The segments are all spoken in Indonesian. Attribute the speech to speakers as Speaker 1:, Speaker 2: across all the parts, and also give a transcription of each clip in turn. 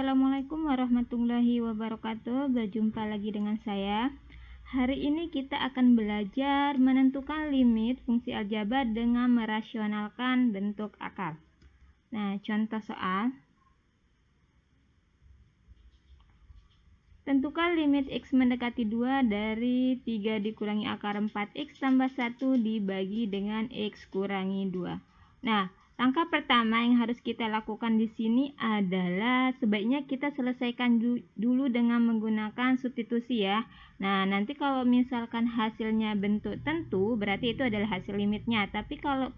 Speaker 1: Assalamualaikum warahmatullahi wabarakatuh. Berjumpa lagi dengan saya. Hari ini kita akan belajar menentukan limit fungsi aljabar dengan merasionalkan bentuk akar. Nah, contoh soal. Tentukan limit X mendekati 2 dari 3 dikurangi akar 4X tambah 1 dibagi dengan X kurangi 2. Nah, langkah pertama yang harus kita lakukan di sini adalah sebaiknya kita selesaikan dulu dengan menggunakan substitusi ya. Nah, nanti kalau misalkan hasilnya bentuk tentu, berarti itu adalah hasil limitnya. Tapi kalau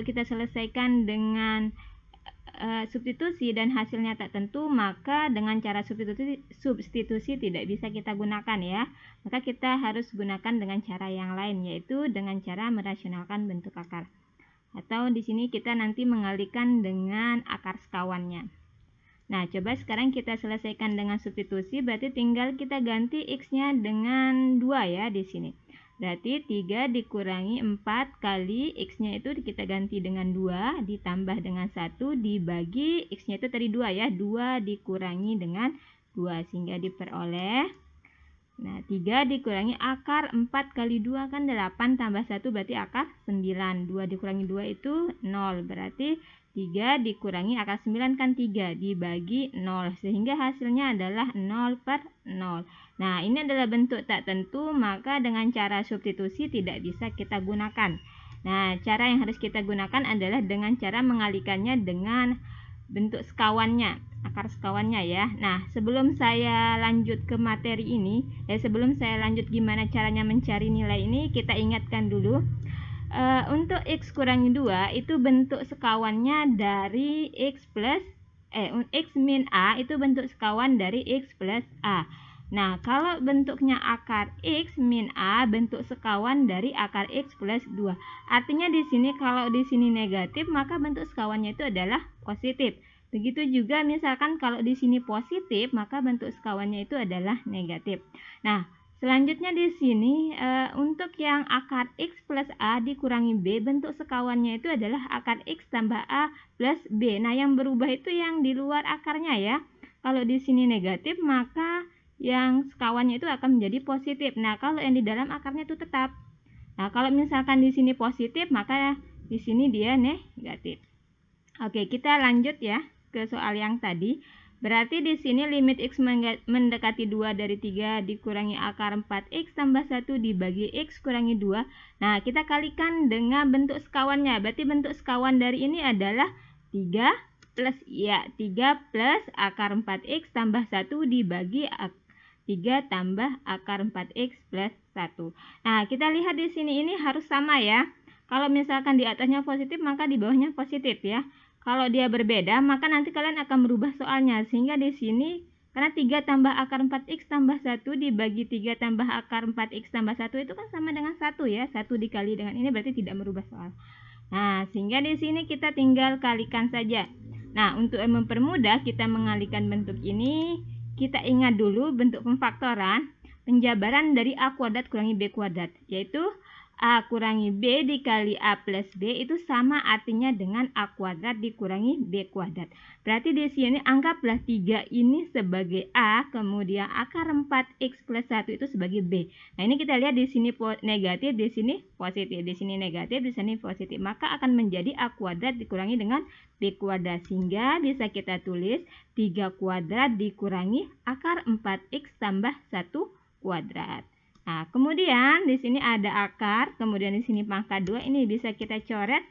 Speaker 1: kita selesaikan dengan substitusi dan hasilnya tak tentu, maka dengan cara substitusi tidak bisa kita gunakan ya. Maka kita harus gunakan dengan cara yang lain, yaitu dengan cara merasionalkan bentuk akar. Atau di sini kita nanti mengalihkan dengan akar sekawannya. Nah, coba sekarang kita selesaikan dengan substitusi, berarti tinggal kita ganti X-nya dengan 2 ya di sini. Berarti 3 dikurangi 4 kali X-nya itu kita ganti dengan 2 ditambah dengan 1 dibagi X-nya itu tadi 2 ya. 2 dikurangi dengan 2 sehingga diperoleh. Nah, 3 dikurangi akar 4 kali 2 kan 8 tambah 1 berarti akar 9. 2 dikurangi 2 itu 0. Berarti 3 dikurangi akar 9 kan 3 dibagi 0. Sehingga hasilnya adalah 0/0. Nah, ini adalah bentuk tak tentu, maka dengan cara substitusi tidak bisa kita gunakan. Nah, cara yang harus kita gunakan adalah dengan cara mengalihkannya dengan bentuk sekawannya, akar sekawannya ya. Nah, sebelum saya lanjut ke materi ini, sebelum saya lanjut gimana caranya mencari nilai ini, kita ingatkan dulu. Untuk X kurangi 2 itu bentuk sekawannya dari X min A itu bentuk sekawan dari X plus A. Nah, kalau bentuknya akar X min A bentuk sekawan dari akar X plus 2. Artinya di sini kalau di sini negatif, maka bentuk sekawannya itu adalah positif. Begitu juga misalkan kalau di sini positif, maka bentuk sekawannya itu adalah negatif. Nah, selanjutnya di sini untuk yang akar X plus A dikurangi B, bentuk sekawannya itu adalah akar X tambah A plus B. Nah, yang berubah itu yang di luar akarnya ya. Kalau di sini negatif, maka yang sekawannya itu akan menjadi positif. Nah, kalau yang di dalam akarnya itu tetap. Nah, kalau misalkan di sini positif, maka di sini dia negatif. Oke, kita lanjut ya ke soal yang tadi. Berarti di sini limit X mendekati 2 dari 3 dikurangi akar 4X tambah 1 dibagi X kurangi 2. Nah, kita kalikan dengan bentuk sekawannya. Berarti bentuk sekawan dari ini adalah 3 plus akar 4X tambah 1 dibagi 3 tambah akar 4X plus 1. Nah, kita lihat di sini ini harus sama ya. Kalau misalkan di atasnya positif, maka di bawahnya positif ya. Kalau dia berbeda, maka nanti kalian akan merubah soalnya. Sehingga di sini, karena 3 tambah akar 4X tambah 1 dibagi 3 tambah akar 4X tambah 1 itu kan sama dengan 1 ya. 1 dikali dengan ini berarti tidak merubah soal. Nah, sehingga di sini kita tinggal kalikan saja. Nah, untuk mempermudah kita mengalihkan bentuk ini, kita ingat dulu bentuk pemfaktoran, penjabaran dari A kuadrat kurangi B kuadrat, yaitu A kurangi B dikali A plus B itu sama artinya dengan A kuadrat dikurangi B kuadrat. Berarti di sini anggaplah 3 ini sebagai A, kemudian akar 4X plus 1 itu sebagai B. Nah, ini kita lihat di sini negatif, di sini positif, di sini negatif, di sini positif. Maka akan menjadi A kuadrat dikurangi dengan B kuadrat. Sehingga bisa kita tulis 3 kuadrat dikurangi akar 4X tambah 1 kuadrat. Nah, kemudian di sini ada akar, kemudian di sini pangkat 2, ini bisa kita coret.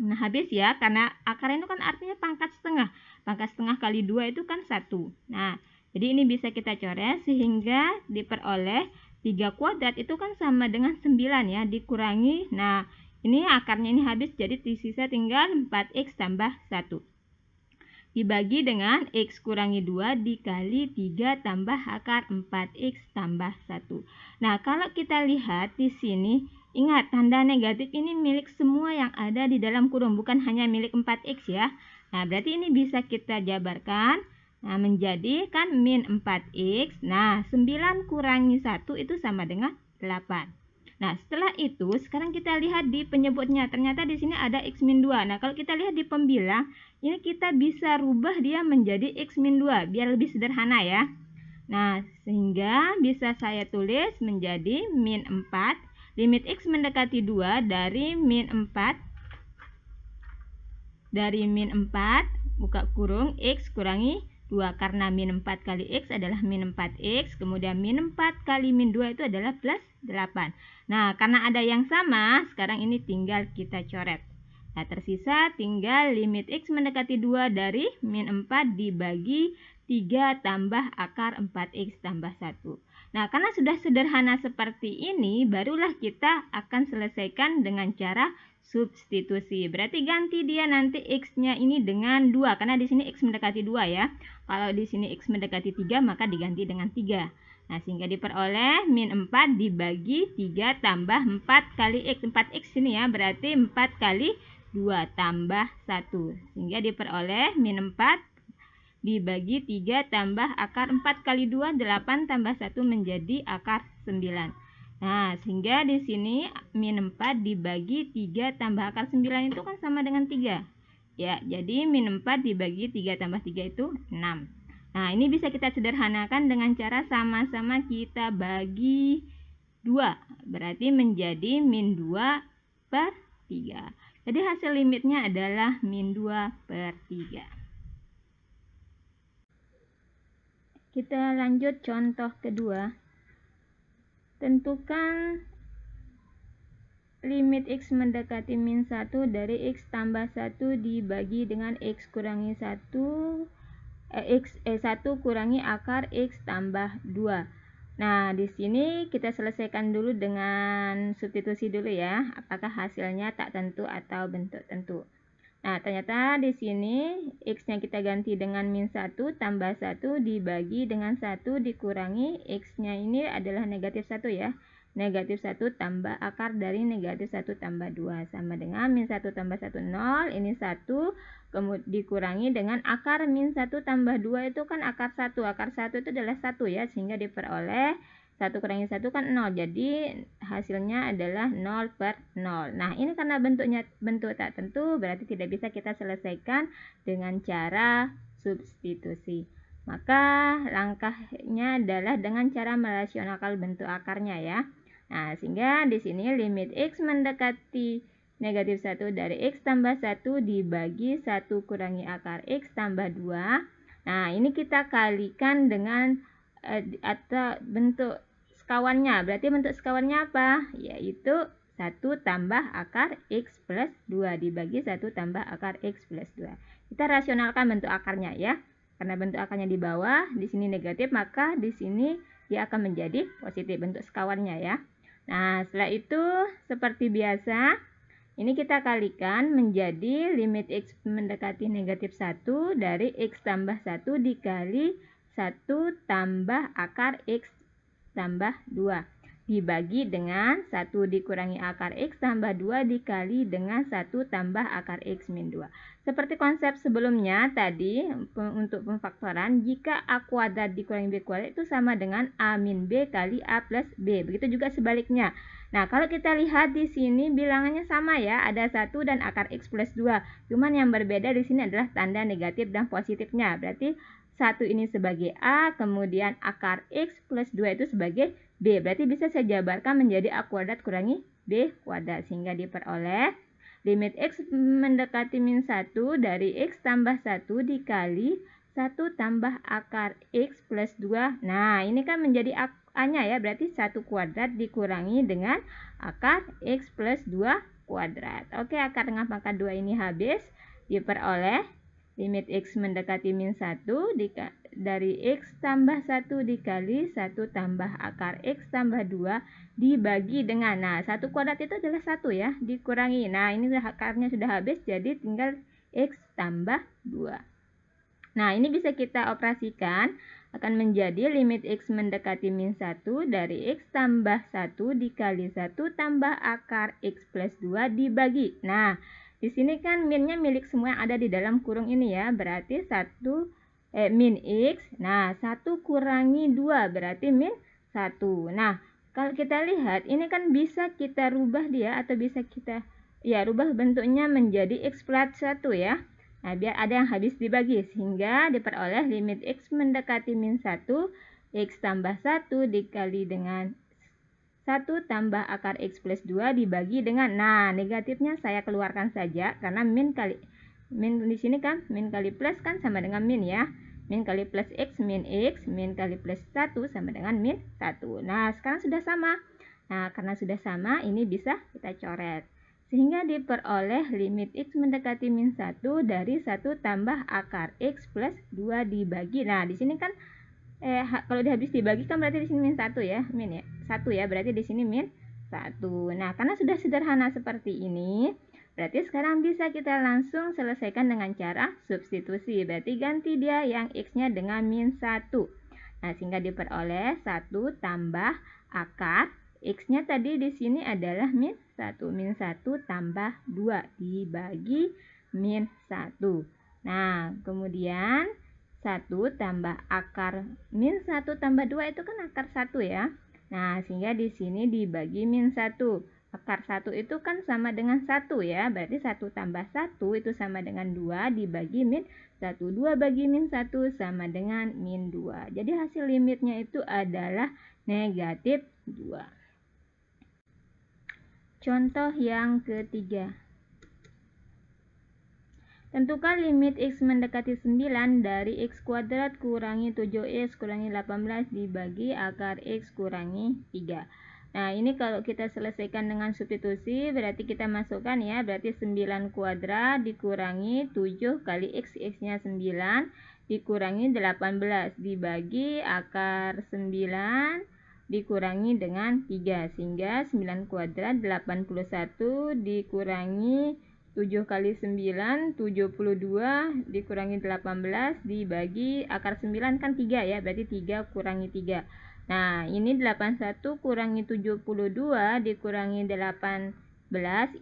Speaker 1: Nah, habis ya, karena akar itu kan artinya pangkat setengah. Pangkat setengah kali 2 itu kan 1. Nah, jadi ini bisa kita coret sehingga diperoleh 3 kuadrat itu kan sama dengan 9 ya, dikurangi. Nah, ini akarnya ini habis, jadi sisa tinggal 4X tambah 1. Dibagi dengan X kurangi 2 dikali 3 tambah akar 4X tambah 1. Nah, kalau kita lihat di sini, ingat tanda negatif ini milik semua yang ada di dalam kurung, bukan hanya milik 4X ya. Nah, berarti ini bisa kita jabarkan. Nah, menjadi kan min 4X. Nah, 9 kurangi 1 itu sama dengan 8. Nah, setelah itu sekarang kita lihat di penyebutnya. Ternyata di sini ada X min 2. Nah, kalau kita lihat di pembilang, ini kita bisa rubah dia menjadi X min 2 biar lebih sederhana ya. Nah, sehingga bisa saya tulis menjadi min 4. Limit X mendekati 2 dari min 4 buka kurung X kurangi 2, karena min 4 kali X adalah min 4X, kemudian min 4 kali min 2 itu adalah plus 8. Nah, karena ada yang sama, sekarang ini tinggal kita coret. Nah, tersisa tinggal limit X mendekati 2 dari min 4 dibagi 3 tambah akar 4X tambah 1. Nah, karena sudah sederhana seperti ini, barulah kita akan selesaikan dengan cara substitusi. Berarti ganti dia nanti X-nya ini dengan 2, karena di sini X mendekati 2 ya. Kalau di sini X mendekati 3, maka diganti dengan 3. Nah, sehingga diperoleh min 4 dibagi 3 tambah 4 kali X. 4X ini ya, berarti 4 kali 2 tambah 1. Sehingga diperoleh min 4 dibagi 3 tambah akar 4 kali 2, 8 tambah 1 menjadi akar 9. Nah, sehingga di sini min 4 dibagi 3 tambah akar 9 itu kan sama dengan 3. Ya, jadi min 4 dibagi 3 tambah 3 itu 6. Nah, ini bisa kita sederhanakan dengan cara sama-sama kita bagi 2. Berarti menjadi min 2 per 3. Jadi hasil limitnya adalah min 2 per 3. Kita lanjut contoh kedua. Tentukan limit X mendekati min 1 dari X tambah 1 dibagi dengan X kurangi 1 1 kurangi akar X tambah 2. Nah, di sini kita selesaikan dulu dengan substitusi dulu ya. Apakah hasilnya tak tentu atau bentuk tentu. Nah, ternyata di sini X-nya kita ganti dengan min 1 tambah 1 dibagi dengan 1 dikurangi X-nya ini adalah negatif 1 ya. Negatif 1 tambah akar dari negatif 1 tambah 2 sama dengan min 1 tambah 1 0, ini 1 kemudian dikurangi dengan akar min 1 tambah 2 itu kan akar 1. Akar 1 itu adalah 1 ya, sehingga diperoleh 1 kurangi 1 kan 0. Jadi hasilnya adalah 0 per 0. Nah, ini karena bentuk tak tentu, berarti tidak bisa kita selesaikan dengan cara substitusi. Maka langkahnya adalah dengan cara merasionalkan bentuk akarnya ya. Nah, sehingga di sini limit X mendekati negatif 1 dari X tambah 1 dibagi 1 kurangi akar X tambah 2. Nah, ini kita kalikan dengan atau bentuk sekawannya. Berarti bentuk sekawannya apa? Yaitu 1 tambah akar X plus 2 dibagi 1 tambah akar X plus 2. Kita rasionalkan bentuk akarnya ya. Karena bentuk akarnya di bawah, di sini negatif, maka di sini dia akan menjadi positif bentuk sekawannya ya. Nah, setelah itu seperti biasa, ini kita kalikan menjadi limit X mendekati negatif 1 dari X tambah 1 dikali 1 tambah akar X tambah 2 dibagi dengan 1 dikurangi akar X tambah 2 dikali dengan 1 tambah akar X min 2. Seperti konsep sebelumnya tadi untuk pemfaktoran, jika A kuadrat dikurangi B kuadrat itu sama dengan A min B kali A plus B. Begitu juga sebaliknya. Nah, kalau kita lihat di sini bilangannya sama ya, ada 1 dan akar X plus 2. Cuman yang berbeda di sini adalah tanda negatif dan positifnya. Berarti 1 ini sebagai A, kemudian akar X plus 2 itu sebagai B. Berarti bisa saya jabarkan menjadi A kuadrat kurangi B kuadrat. Sehingga diperoleh limit X mendekati min 1 dari X tambah 1 dikali 1 tambah akar X plus 2. Nah, ini kan menjadi A-nya ya. Berarti 1 kuadrat dikurangi dengan akar X plus 2 kuadrat. Oke, akar dengan pangkat 2 ini habis. Diperoleh limit X mendekati min 1 dari X tambah 1 dikali 1 tambah akar X tambah 2 dibagi dengan, nah 1 kuadrat itu adalah 1 ya, dikurangi. Nah, ini akarnya sudah habis, jadi tinggal X tambah 2. Nah, ini bisa kita operasikan, akan menjadi limit X mendekati min 1 dari X tambah 1 dikali 1 tambah akar X plus 2 dibagi. Nah, di sini kan minnya milik semua yang ada di dalam kurung ini ya, berarti min X. Nah, 1 kurangi 2 berarti min 1. Nah, kalau kita lihat ini kan bisa kita rubah dia atau bisa kita rubah bentuknya menjadi X plus 1 ya. Nah, biar ada yang habis dibagi sehingga diperoleh limit X mendekati min 1, X tambah 1 dikali dengan 1 tambah akar X plus 2 dibagi dengan, nah negatifnya saya keluarkan saja karena min di sini kan min kali plus kan sama dengan min ya. Min kali plus X, min kali plus 1 sama dengan min 1. Nah, sekarang sudah sama. Nah, karena sudah sama, ini bisa kita coret. Sehingga diperoleh limit X mendekati min 1 dari 1 tambah akar X plus 2 dibagi. Nah, di sini kan kalau habis dibagi kan berarti di sini min 1 ya. Min ya. 1 ya, berarti di sini min 1. Nah, karena sudah sederhana seperti ini, berarti sekarang bisa kita langsung selesaikan dengan cara substitusi. Berarti ganti dia yang X-nya dengan min 1. Nah, sehingga diperoleh 1 tambah akar X-nya tadi di sini adalah min 1. Min 1 tambah 2 dibagi min 1. Nah, kemudian 1 tambah akar min 1 tambah 2 itu kan akar 1 ya. Nah, sehingga di sini dibagi min 1. Akar 1 itu kan sama dengan 1 ya. Berarti 1 tambah 1 itu sama dengan 2 dibagi min 1. 2 bagi min 1 sama dengan min 2. Jadi hasil limitnya itu adalah negatif 2. Contoh yang ketiga. Tentukan limit X mendekati 9 dari X kuadrat kurangi 7X kurangi 18 dibagi akar X kurangi 3. Nah, ini kalau kita selesaikan dengan substitusi, berarti kita masukkan ya, berarti 9 kuadrat dikurangi 7 kali X, X-nya 9, dikurangi 18, dibagi akar 9, dikurangi dengan 3, sehingga 9 kuadrat 81 dikurangi 7 kali 9, 72, dikurangi 18, dibagi akar 9 kan 3 ya, berarti 3 kurangi 3. Nah, ini 81 kurangi 72 dikurangi 18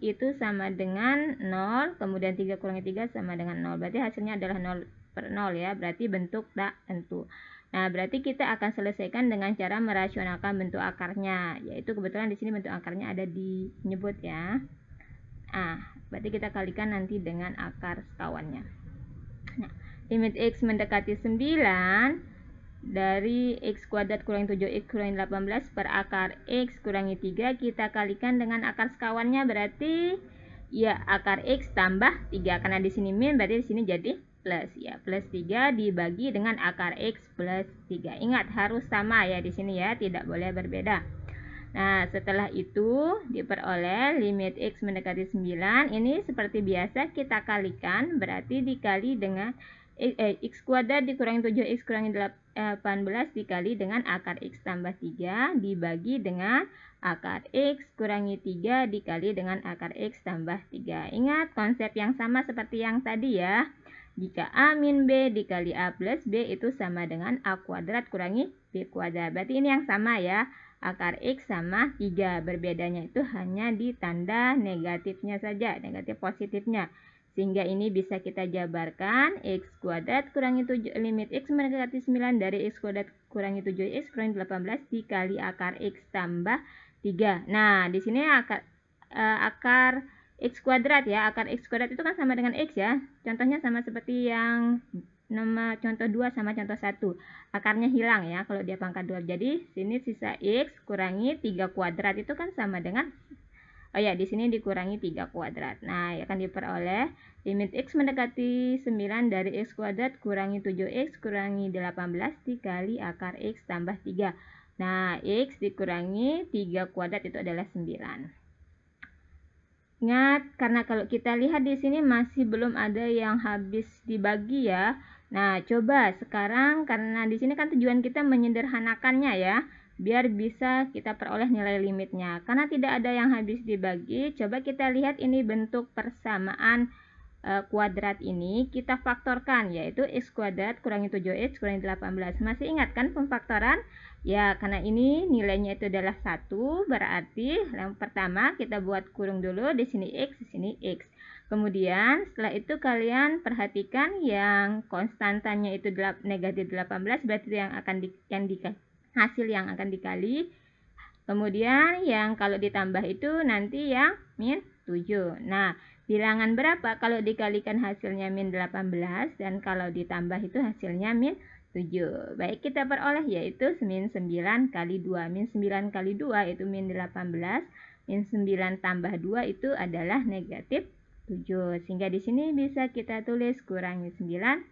Speaker 1: itu sama dengan 0, kemudian 3 kurangi 3 sama dengan 0. Berarti hasilnya adalah 0 per 0 ya, berarti bentuk tak tentu. Nah, berarti kita akan selesaikan dengan cara merasionalkan bentuk akarnya, yaitu kebetulan di sini bentuk akarnya ada dinyebut ya. Nah, berarti kita kalikan nanti dengan akar sekawannya. Nah, limit X mendekati 9 dari X kuadrat kurangi 7X kurangi 18 per akar X kurangi 3 kita kalikan dengan akar sekawannya, berarti ya akar X tambah 3 karena di sini min, berarti di sini jadi plus ya, plus 3 dibagi dengan akar X plus 3. Ingat harus sama ya di sini ya, tidak boleh berbeda. Nah, setelah itu diperoleh limit X mendekati 9. Ini seperti biasa kita kalikan, berarti dikali dengan X kuadrat dikurangi 7X kurangi 18 dikali dengan akar X tambah 3 dibagi dengan akar X kurangi 3 dikali dengan akar X tambah 3. Ingat konsep yang sama seperti yang tadi ya. Jika A min B dikali A plus B itu sama dengan A kuadrat kurangi B kuadrat. Berarti ini yang sama ya. Akar X sama 3. Berbedanya itu hanya di tanda negatifnya saja, negatif positifnya. Sehingga ini bisa kita jabarkan X kuadrat kurangi 7, limit X mendekati 9 dari X kuadrat kurangi 7X kurangi 18 dikali akar X tambah 3. Nah, di sini akar X kuadrat ya, akar X kuadrat itu kan sama dengan X ya. Contohnya sama seperti yang nomor contoh 2 sama contoh 1. Akarnya hilang ya kalau dia pangkat 2. Jadi sini sisa X kurangi 3 kuadrat itu kan sama dengan di sini dikurangi 3 kuadrat. Nah, akan diperoleh limit X mendekati 9 dari X kuadrat kurangi 7X kurangi 18 dikali akar X tambah 3. Nah, X dikurangi 3 kuadrat itu adalah 9. Ingat, karena kalau kita lihat di sini masih belum ada yang habis dibagi ya. Nah, coba sekarang karena di sini kan tujuan kita menyederhanakannya ya, biar bisa kita peroleh nilai limitnya. Karena tidak ada yang habis dibagi, coba kita lihat ini bentuk persamaan kuadrat ini kita faktorkan, yaitu X kuadrat kurangi 7X kurangi 18. Masih ingat kan pemfaktoran? Ya, karena ini nilainya itu adalah 1, berarti yang pertama kita buat kurung dulu, di sini X, di sini X. Kemudian setelah itu kalian perhatikan yang konstantanya itu negatif 18, berarti yang akan hasil yang akan dikali Kemudian yang kalau ditambah itu nanti yang min 7. Nah, bilangan berapa kalau dikalikan hasilnya min 18 dan kalau ditambah itu hasilnya min 7. Baik, kita peroleh yaitu min 9 kali 2. Min 9 kali 2 itu min 18. Min 9 tambah 2 itu adalah negatif 7. Sehingga di sini bisa kita tulis kurangi 9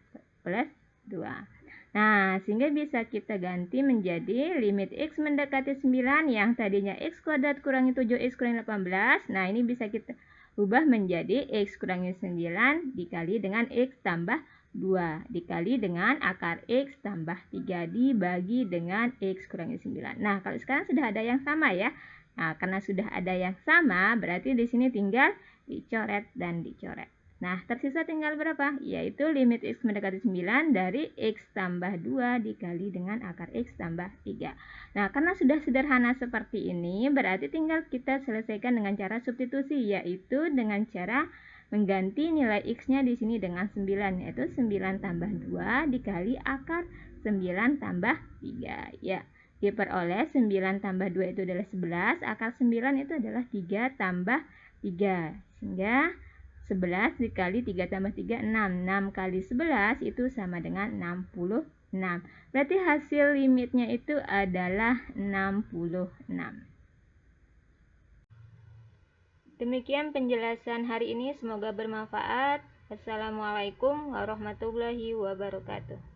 Speaker 1: plus 2. Nah, sehingga bisa kita ganti menjadi limit X mendekati 9 yang tadinya X kuadrat kurangi 7X kurangi 18. Nah, ini bisa kita ubah menjadi X kurangi 9 dikali dengan X tambah 2 dikali dengan akar X tambah 3 dibagi dengan X kurangi 9. Nah, kalau sekarang sudah ada yang sama ya. Nah, karena sudah ada yang sama, berarti di sini tinggal dicoret dan dicoret. Nah, tersisa tinggal berapa? Yaitu limit X mendekati 9 dari X tambah 2 dikali dengan akar X tambah 3. Nah, karena sudah sederhana seperti ini, berarti tinggal kita selesaikan dengan cara substitusi, yaitu dengan cara mengganti nilai X-nya di sini dengan 9, yaitu 9 tambah 2 dikali akar 9 tambah 3. Ya, diperoleh 9 tambah 2 itu adalah 11, akar 9 itu adalah 3 tambah 3. Sehingga 11 dikali 3 tambah 3, 6. 6 kali 11 itu sama dengan 66. Berarti hasil limitnya itu adalah 66. Demikian penjelasan hari ini, semoga bermanfaat. Assalamualaikum warahmatullahi wabarakatuh.